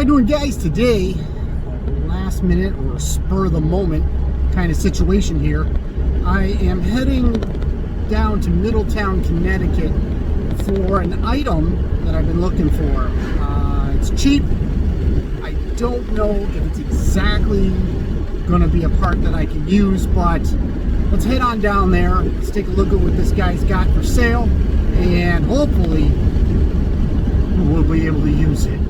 How you doing, guys? Today, last minute or spur of the moment kind of situation here. I am heading down to Middletown, Connecticut for an item that I've been looking for. It's cheap. I don't know if it's exactly going to be a part that I can use, but let's head on down there. Let's take a look at what this guy's got for sale, and hopefully we'll be able to use it.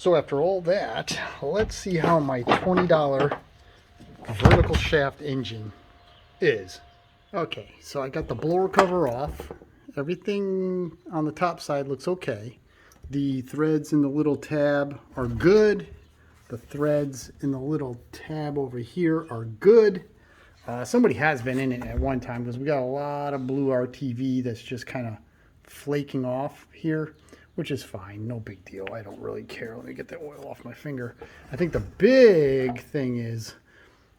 So after all that, let's see how my $20 vertical shaft engine is. Okay, so I got the blower cover off. Everything on the top side looks okay. The threads in the little tab are good. The threads in the little tab over here are good. Somebody has been in it at one time because we got a lot of blue RTV that's just kind of flaking off here, which is fine, no big deal. I don't really care. Let me get the oil off my finger. I think the big thing is,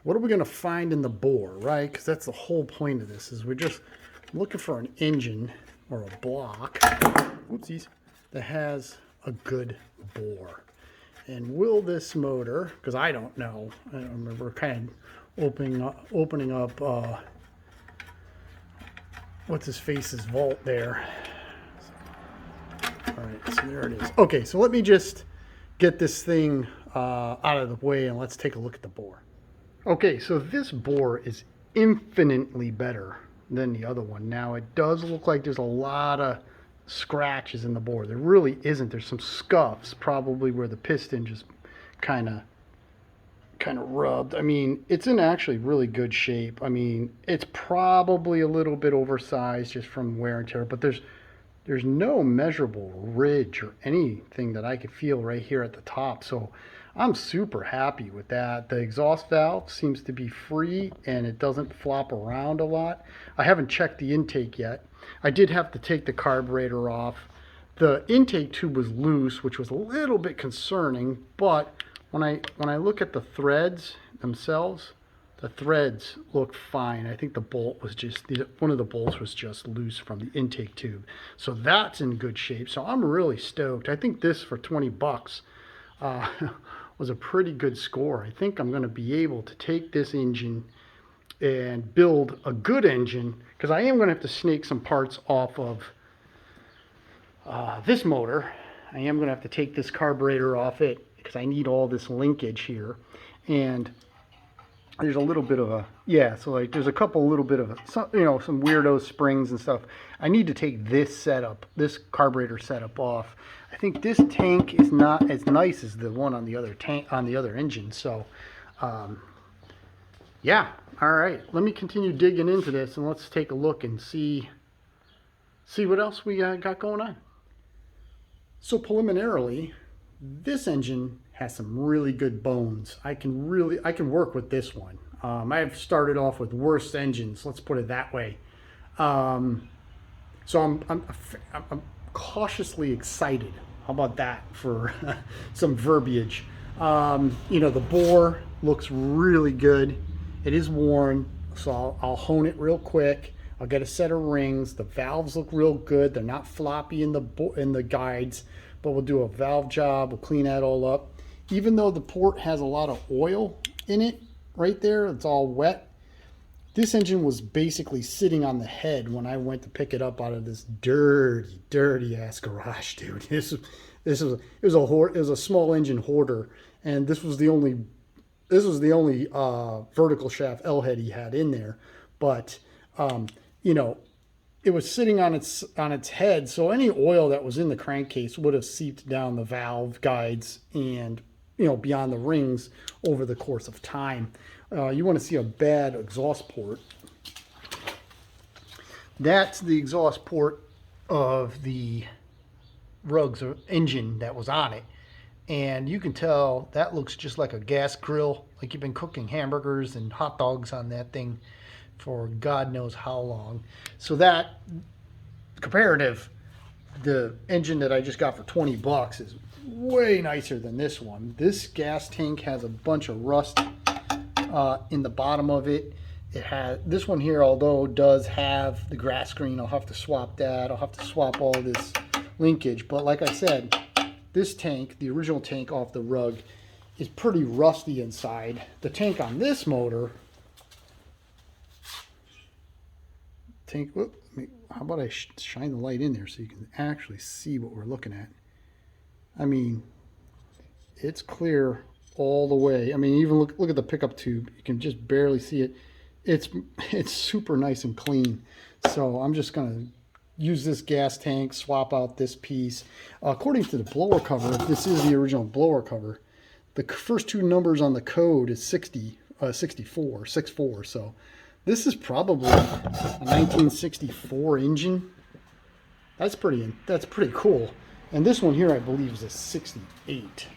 what are we gonna find in the bore, right? Because that's the whole point of this, is we're just looking for an engine or a block, oopsies, that has a good bore. And will this motor, because I don't know, I don't remember, we're kind of opening up what's his face's vault there. All right, so there it is. Okay, so let me just get this thing out of the way and let's take a look at the bore. Okay, so this bore is infinitely better than the other one. Now, it does look like there's a lot of scratches in the bore. There really isn't. There's some scuffs, probably where the piston just kind of rubbed. I mean, it's in actually really good shape. I mean, it's probably a little bit oversized just from wear and tear, but there's no measurable ridge or anything that I could feel right here at the top. So I'm super happy with that. The exhaust valve seems to be free and it doesn't flop around a lot. I haven't checked the intake yet. I did have to take the carburetor off. The intake tube was loose, which was a little bit concerning, but when I look at the threads themselves, the threads look fine. I think the bolt was just, one of the bolts was just loose from the intake tube. So that's in good shape. So I'm really stoked. I think this for 20 bucks was a pretty good score. I think I'm going to be able to take this engine and build a good engine, because I am going to have to snake some parts off of this motor. I am going to have to take this carburetor off it because I need all this linkage here. And there's a little bit of a, yeah, so like there's a couple little bit of, some weirdo springs and stuff. I need to take this setup, this carburetor setup off. I think this tank is not as nice as the one on the other tank, on the other engine. So, yeah, all right. Let me continue digging into this and let's take a look and see what else we got going on. So preliminarily, this engine has some really good bones. I can work with this one. I've started off with worse engines, let's put it that way. So I'm cautiously excited. How about that for some verbiage? The bore looks really good. It is worn, so I'll hone it real quick. I'll get a set of rings. The valves look real good. They're not floppy in the guides, but we'll do a valve job. We'll clean that all up. Even though the port has a lot of oil in it right there, it's all wet. This engine was basically sitting on the head when I went to pick it up out of this dirty ass garage, dude. It was a small engine hoarder, and this was the only vertical shaft L head he had in there. But it was sitting on its head, so any oil that was in the crankcase would have seeped down the valve guides and beyond the rings over the course of time. You want to see a bad exhaust port. That's the exhaust port of the Rugg's engine that was on it. And you can tell that looks just like a gas grill, like you've been cooking hamburgers and hot dogs on that thing for God knows how long. So that comparative, the engine that I just got for 20 bucks is way nicer than this one. This gas tank has a bunch of rust in the bottom of it. It has this one here, although does have the grass screen. I'll have to swap that. I'll have to swap all this linkage. But like I said, this tank, the original tank off the Rugg, is pretty rusty inside. The tank on this motor, how about I shine the light in there so you can actually see what we're looking at. I mean, it's clear all the way. I mean, even look at the pickup tube. You can just barely see it. It's super nice and clean. So I'm just gonna use this gas tank, swap out this piece. According to the blower cover, if this is the original blower cover, the first two numbers on the code is 64. So this is probably a 1964 engine. That's pretty cool. And this one here, I believe, is a 68.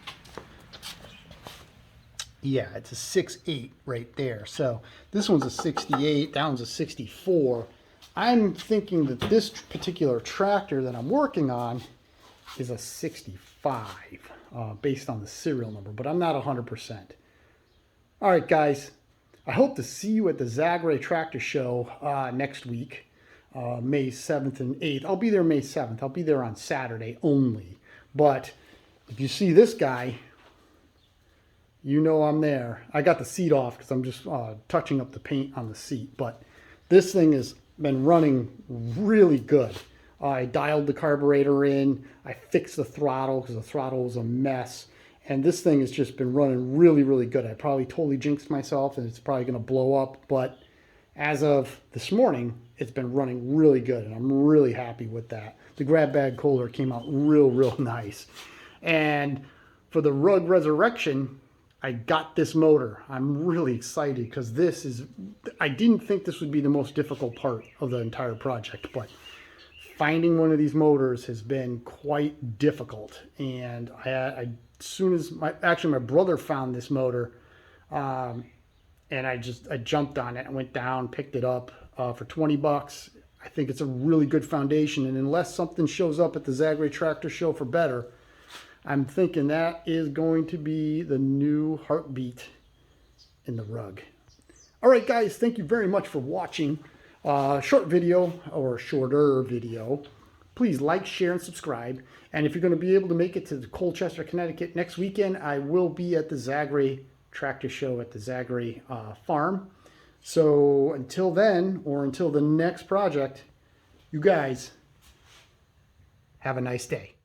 Yeah, it's a 68 right there. So this one's a 68, that one's a 64. I'm thinking that this particular tractor that I'm working on is a 65 based on the serial number, but I'm not 100%. All right, guys, I hope to see you at the Zagray Tractor Show next week, May 7th and 8th. I'll be there May 7th. I'll be there on Saturday only. But if you see this guy, you know I'm there. I got the seat off because I'm just touching up the paint on the seat. But this thing has been running really good. I dialed the carburetor in. I fixed the throttle because the throttle was a mess. And this thing has just been running really, really good. I probably totally jinxed myself and it's probably going to blow up. But as of this morning, it's been running really good. And I'm really happy with that. The grab bag holder came out real nice. And for the Rugg Resurrection, I got this motor. I'm really excited because I didn't think this would be the most difficult part of the entire project, but finding one of these motors has been quite difficult. And as soon as my brother found this motor, and I jumped on it. I went down, picked it up for 20 bucks. I think it's a really good foundation. And unless something shows up at the Zagray Tractor Show for better, I'm thinking that is going to be the new heartbeat in the Rugg. All right, guys, thank you very much for watching. Short video or shorter video. Please like, share, and subscribe. And if you're going to be able to make it to Colchester, Connecticut next weekend, I will be at the Zagray Tractor Show at the Zagray farm. So until then, or until the next project, you guys have a nice day.